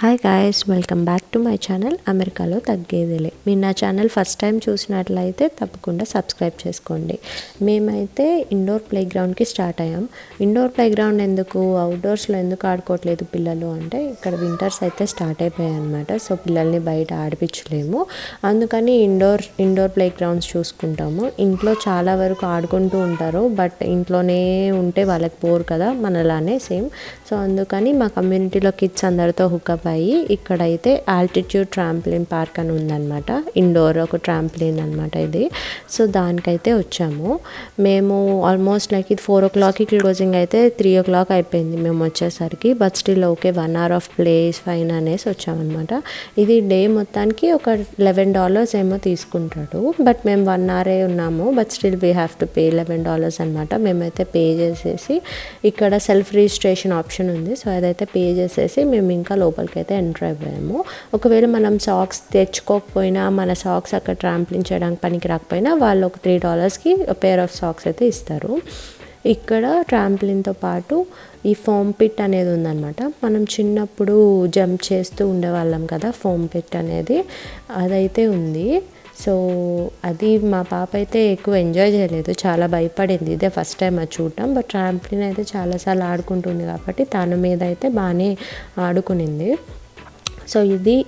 Hi guys, welcome back to my channel అమెరికాలో తగ్గేదిలే. మీరు నా ఛానల్ ఫస్ట్ టైం చూసినట్లయితే తప్పకుండా సబ్స్క్రైబ్ చేసుకోండి. మేమైతే ఇండోర్ ప్లే గ్రౌండ్కి స్టార్ట్ అయ్యాం. ఇండోర్ ప్లే గ్రౌండ్ ఎందుకు, అవుట్డోర్స్లో ఎందుకు ఆడుకోవట్లేదు పిల్లలు అంటే, ఇక్కడ వింటర్స్ అయితే స్టార్ట్ అయిపోయాయి అనమాట. సో పిల్లల్ని బయట ఆడిపించలేము, అందుకని ఇండోర్ ప్లే గ్రౌండ్స్ చూసుకుంటాము. ఇంట్లో చాలా వరకు ఆడుకుంటూ ఉంటారు, బట్ ఇంట్లోనే ఉంటే వాళ్ళకి బోర్ కదా, మనలానే సేమ్. సో అందుకని మా కమ్యూనిటీలో కిడ్స్ అందరితో హుకప్ అయ్యి ఇక్కడైతే ఆల్టిట్యూడ్ ట్రాంప్లిన్ పార్క్ అని ఉందన్నమాట. ఇండోర్ ఒక ట్రాంప్లిన్ అనమాట ఇది. సో దానికైతే వచ్చాము మేము. ఆల్మోస్ట్ లైక్ ఇది 4 o'clockకి క్లోజింగ్ అయితే 3 o'clock అయిపోయింది మేము వచ్చేసరికి. But still okay, 1 hour of place fine అనేసి వచ్చామన్నమాట. ఇది డే మొత్తానికి ఒక $11 ఏమో తీసుకుంటాడు, బట్ మేము 1 hour ఉన్నాము. But still we have to pay $11 అనమాట. మేమైతే పే చేసేసి, ఇక్కడ సెల్ఫ్ రిజిస్ట్రేషన్ ఆప్షన్ ఉంది, సో అదైతే పే చేసేసి మేము ఇంకా లోపలికి అయితే ఎంటర్ అయిపోయాము. ఒకవేళ మనం సాక్స్ తెచ్చుకోకపోయినా, మన సాక్స్ అక్కడ ట్రాంప్లిన్ చేయడానికి పనికి రాకపోయినా, వాళ్ళు ఒక $3కి పేర్ ఆఫ్ సాక్స్ అయితే ఇస్తారు. ఇక్కడ ట్రాంప్లిన్తో పాటు ఈ ఫోమ్ పిట్ అనేది ఉందన్నమాట. మనం చిన్నప్పుడు జంప్ చేస్తూ ఉండేవాళ్ళం కదా, ఫోమ్ పిట్ అనేది, అదైతే ఉంది. సో అది మా పాప అయితే ఎక్కువ ఎంజాయ్ చేయలేదు, చాలా భయపడింది. ఇదే ఫస్ట్ టైం అది చూడటం. బట్ ట్రాంప్లిన్ అయితే చాలాసార్లు ఆడుకుంటుంది కాబట్టి తన మీద అయితే బాగానే ఆడుకునింది. సో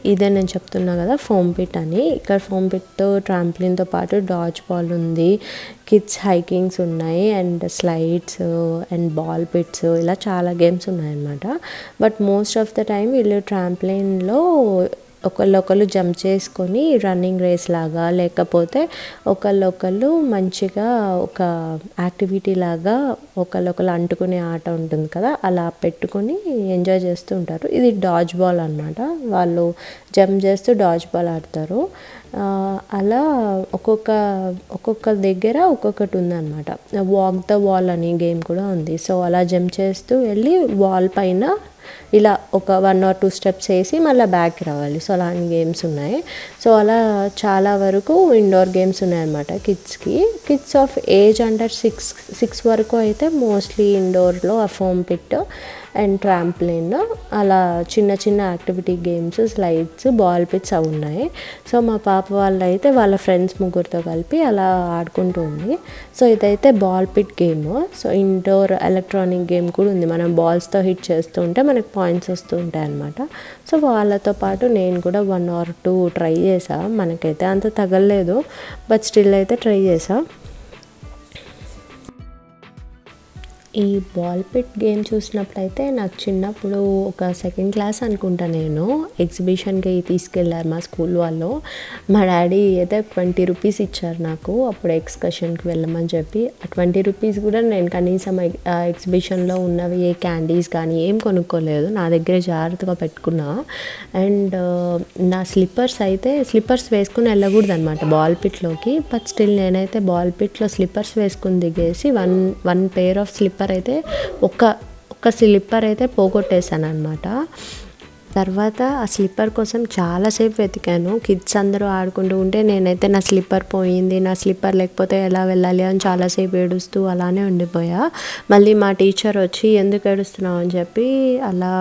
ఇదే నేను చెప్తున్నా కదా, ఫోమ్ పిట్ అని. ఇక్కడ ఫోమ్ పిట్ ట్రాంప్లిన్తో పాటు డాజ్ బాల్ ఉంది, కిడ్స్ హైకింగ్స్ ఉన్నాయి, and slides and ball pits, ఇలా చాలా గేమ్స్ ఉన్నాయన్నమాట. But most of the time వీళ్ళు ట్రాంప్లిన్లో ఒకళ్ళు జంప్ చేసుకొని రన్నింగ్ రేస్ లాగా, లేకపోతే ఒకళ్ళు మంచిగా ఒక యాక్టివిటీ లాగా ఒకళ్ళు అంటుకునే ఆట ఉంటుంది కదా, అలా పెట్టుకొని ఎంజాయ్ చేస్తూ ఉంటారు. ఇది డాజ్ బాల్ అనమాట. వాళ్ళు జంప్ చేస్తూ డాజ్ బాల్ ఆడతారు. అలా ఒక్కొక్క దగ్గర ఒక్కొక్కటి ఉందన్నమాట. వాక్ ద వాల్ అని గేమ్ కూడా ఉంది. సో అలా జంప్ చేస్తూ వెళ్ళి వాల్ పైన ఇలా ఒక 1 or 2 steps వేసి మళ్ళీ బ్యాక్ రావాలి. సో అలాంటి గేమ్స్ ఉన్నాయి. సో అలా చాలా వరకు ఇండోర్ గేమ్స్ ఉన్నాయన్నమాట కిడ్స్కి. కిడ్స్ ఆఫ్ ఏజ్ అండర్ 6 వరకు అయితే మోస్ట్లీ ఇండోర్లో ఆ ఫోమ్ పిట్ అండ్ ట్రాంప్లిన్, అలా చిన్న చిన్న activity games, slides, ball pits అవి ఉన్నాయి. సో మా పాప వాళ్ళు అయితే వాళ్ళ ఫ్రెండ్స్ ముగ్గురితో కలిపి అలా ఆడుకుంటూ ఉంది. సో ఇదైతే ball pit game. So indoor electronic game కూడా ఉంది. మనం బాల్స్తో హిట్ చేస్తూ ఉంటే మనకు పాయింట్స్ వస్తూ ఉంటాయి అన్నమాట. సో వాళ్ళతో పాటు నేను కూడా 1 or 2 ట్రై చేసా. మనకైతే అంత తగలలేదు, బట్ స్టిల్ అయితే ట్రై చేసా. ఈ బాల్ పిట్ గేమ్ చూసినప్పుడైతే నాకు చిన్నప్పుడు ఒక 2nd class అనుకుంటా, నేను ఎగ్జిబిషన్కి తీసుకెళ్ళారు మా స్కూల్ వాళ్ళు. మా డాడీ అయితే ₹20 ఇచ్చారు నాకు అప్పుడు ఎక్స్కర్షన్కి వెళ్ళమని చెప్పి. ఆ ₹20 కూడా నేను కనీసం ఎగ్జిబిషన్లో ఉన్నవి ఏ క్యాండీస్ కానీ ఏం కొనుక్కోలేదు, నా దగ్గర జాగ్రత్తగా పెట్టుకున్నా. అండ్ నా స్లిప్పర్స్ వేసుకుని వెళ్ళకూడదు అనమాట బాల్ పిట్లోకి. బట్ స్టిల్ నేనైతే బాల్ పిట్లో స్లిప్పర్స్ వేసుకుని దిగేసి వన్ పేర్ ఆఫ్ స్లిప్పర్ అయితే ఒక్క స్లిప్పర్ అయితే పోగొట్టేశాను అనమాట. తర్వాత ఆ స్లిప్పర్ కోసం చాలాసేపు వెతికాను. కిడ్స్ అందరూ ఆడుకుంటూ ఉంటే నేనైతే నా స్లిప్పర్ పోయింది, నా స్లిప్పర్ లేకపోతే ఎలా వెళ్ళాలి అని చాలాసేపు ఏడుస్తూ అలానే ఉండిపోయా. మళ్ళీ మా టీచర్ వచ్చి ఎందుకు ఏడుస్తున్నావు అని చెప్పి అలా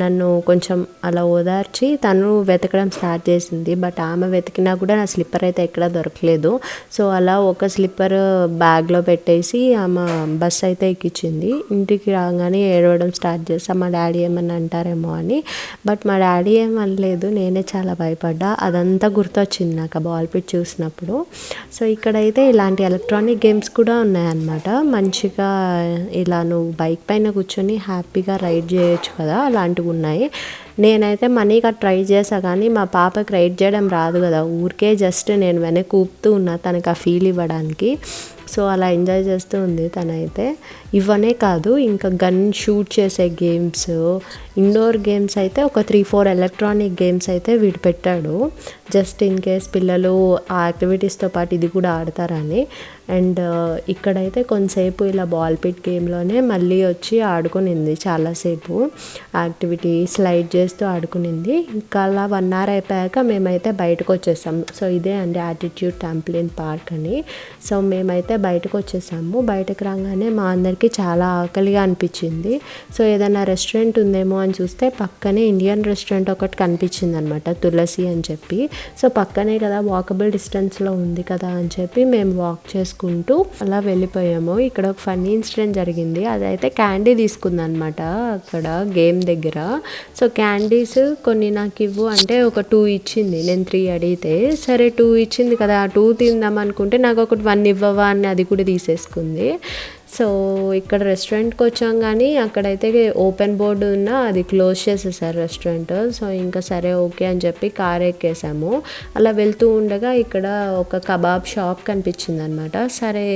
నన్ను కొంచెం అలా ఓదార్చి తను వెతకడం స్టార్ట్ చేసింది. బట్ ఆమె వెతికినా కూడా నా స్లిప్పర్ అయితే ఎక్కడా దొరకలేదు. సో అలా ఒక స్లిప్పర్ బ్యాగ్లో పెట్టేసి ఆమె బస్ అయితే ఎక్కించింది. ఇంటికి రాగానే ఏడవడం స్టార్ట్ చేసా, మా డాడీ ఏమన్నా అంటారేమో అని. బట్ మా డాడీ ఏమనలేదు, నేనే చాలా భయపడ్డా. అదంతా గుర్తొచ్చింది నాకు ఆ బాల్ పిట్ చూసినప్పుడు. సో ఇక్కడైతే ఇలాంటి ఎలక్ట్రానిక్ గేమ్స్ కూడా ఉన్నాయన్నమాట. మంచిగా ఇలా నువ్వు బైక్ పైన కూర్చొని హ్యాపీగా రైడ్ చేయొచ్చు కదా, అలాంటివి ఉన్నాయి. నేనైతే మనీగా ట్రై చేసా, కానీ మా పాపకి రైడ్ చేయడం రాదు కదా, ఊరికే జస్ట్ నేను వెనక్కి ఊపుతూ ఉన్నా తనకు ఆ ఫీల్ ఇవ్వడానికి. సో అలా ఎంజాయ్ చేస్తూ ఉంది తనైతే. ఇవనే కాదు, ఇంకా గన్ షూట్ చేసే గేమ్స్, ఇండోర్ గేమ్స్ అయితే ఒక 3-4 ఎలక్ట్రానిక్ గేమ్స్ అయితే వీడు పెట్టాడు, జస్ట్ ఇన్ కేస్ పిల్లలు ఆ యాక్టివిటీస్తో పాటు ఇది కూడా ఆడతారని. అండ్ ఇక్కడైతే కొంతసేపు ఇలా బాల్ పిట్ గేమ్లోనే మళ్ళీ వచ్చి ఆడుకునింది చాలాసేపు, యాక్టివిటీ స్లైడ్ చేస్తూ ఆడుకునింది. ఇంకా అలా 1 hour అయిపోయాక మేమైతే బయటకు వచ్చేసాం. సో ఇదే అండి ఆటిట్యూడ్ ట్రాంప్లిన్ పార్క్ అని. సో మేమైతే బయటకు వచ్చేసాము. బయటకు రాగానే మా అందరికీ చాలా ఆకలిగా అనిపించింది. సో ఏదైనా రెస్టారెంట్ ఉందేమో అని చూస్తే పక్కనే ఇండియన్ రెస్టారెంట్ ఒకటి కనిపించింది అనమాట, తులసి అని చెప్పి. సో పక్కనే కదా, వాకబుల్ డిస్టెన్స్లో ఉంది కదా అని చెప్పి మేము వాక్ చేసుకుంటూ అలా వెళ్ళిపోయాము. ఇక్కడ ఒక ఫన్నీ ఇన్సిడెంట్ జరిగింది. అదైతే క్యాండీ తీసుకుందనమాట అక్కడ గేమ్ దగ్గర. సో క్యాండీస్ కొన్ని నాకు ఇవ్వు అంటే ఒక 2 ఇచ్చింది. నేను 3 అడిగితే సరే 2 ఇచ్చింది కదా, 2 తిందాం అనుకుంటే నాకు ఒకటి 1 ఇవ్వవా అని అది కూడా తీసేసుకుంది. సో ఇక్కడ రెస్టారెంట్కి వచ్చాం, కానీ అక్కడైతే ఓపెన్ బోర్డు ఉన్న అది క్లోజ్ చేసేసారు రెస్టారెంట్. సో ఇంకా సరే ఓకే అని చెప్పి కార్ ఎక్కేసాము. అలా వెళ్తూ ఉండగా ఇక్కడ ఒక కబాబ్ షాప్ కనిపించింది అనమాట. సరే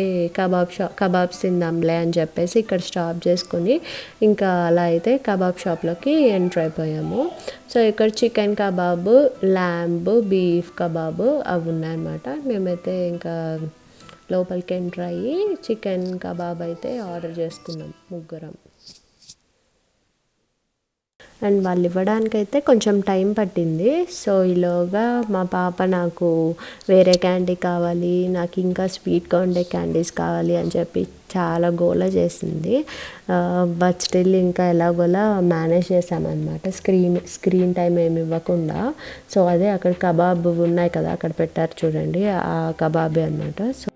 కబాబ్స్ తిందాంలే అని చెప్పేసి ఇక్కడ స్టాప్ చేసుకొని ఇంకా అలా అయితే కబాబ్ షాప్లోకి ఎంటర్ అయిపోయాము. సో ఇక్కడ chicken kebab, lamb, beef kebab అవి ఉన్నాయన్నమాట. మేమైతే ఇంకా లోపలికి ఎంటర్ అయ్యి చికెన్ కబాబ్ అయితే ఆర్డర్ చేసుకున్నాం ముగ్గురం. అండ్ వాళ్ళు ఇవ్వడానికైతే కొంచెం టైం పట్టింది. సో ఈలోగా మా పాప నాకు వేరే క్యాండీ కావాలి, నాకు ఇంకా స్వీట్గా ఉండే క్యాండీస్ కావాలి అని చెప్పి చాలా గోల చేసింది. బట్ స్టిల్ ఇంకా ఎలాగోలా మేనేజ్ చేసామన్నమాట, స్క్రీన్ టైం ఏమి ఇవ్వకుండా. సో అదే అక్కడ కబాబ్ ఉన్నాయి కదా, అక్కడ పెట్టారు చూడండి, ఆ కబాబే అనమాట. సో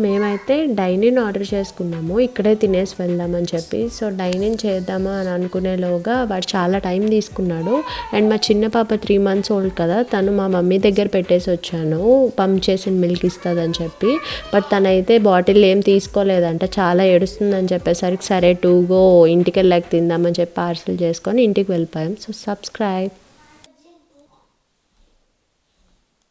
మేమైతే డైనింగ్ ఆర్డర్ చేసుకున్నాము, ఇక్కడే తినేసి వెళ్దామని చెప్పి. సో డైనింగ్ చేద్దామా అని అనుకునేలోగా వాడు చాలా టైం తీసుకున్నాడు. అండ్ మా చిన్న పాప 3 months ఓల్డ్ కదా, తను మా మమ్మీ దగ్గర పెట్టేసి వచ్చాను, పంప్ చేసిన మిల్క్ ఇస్తుందని చెప్పి. బట్ తనైతే బాటిల్ ఏం తీసుకోలేదంట, చాలా ఏడుస్తుందని చెప్పేసరికి సరే 2 ఇంటికి వెళ్ళాక తిందామని చెప్పి పార్సల్ చేసుకొని ఇంటికి వెళ్ళిపోయాం. So subscribe.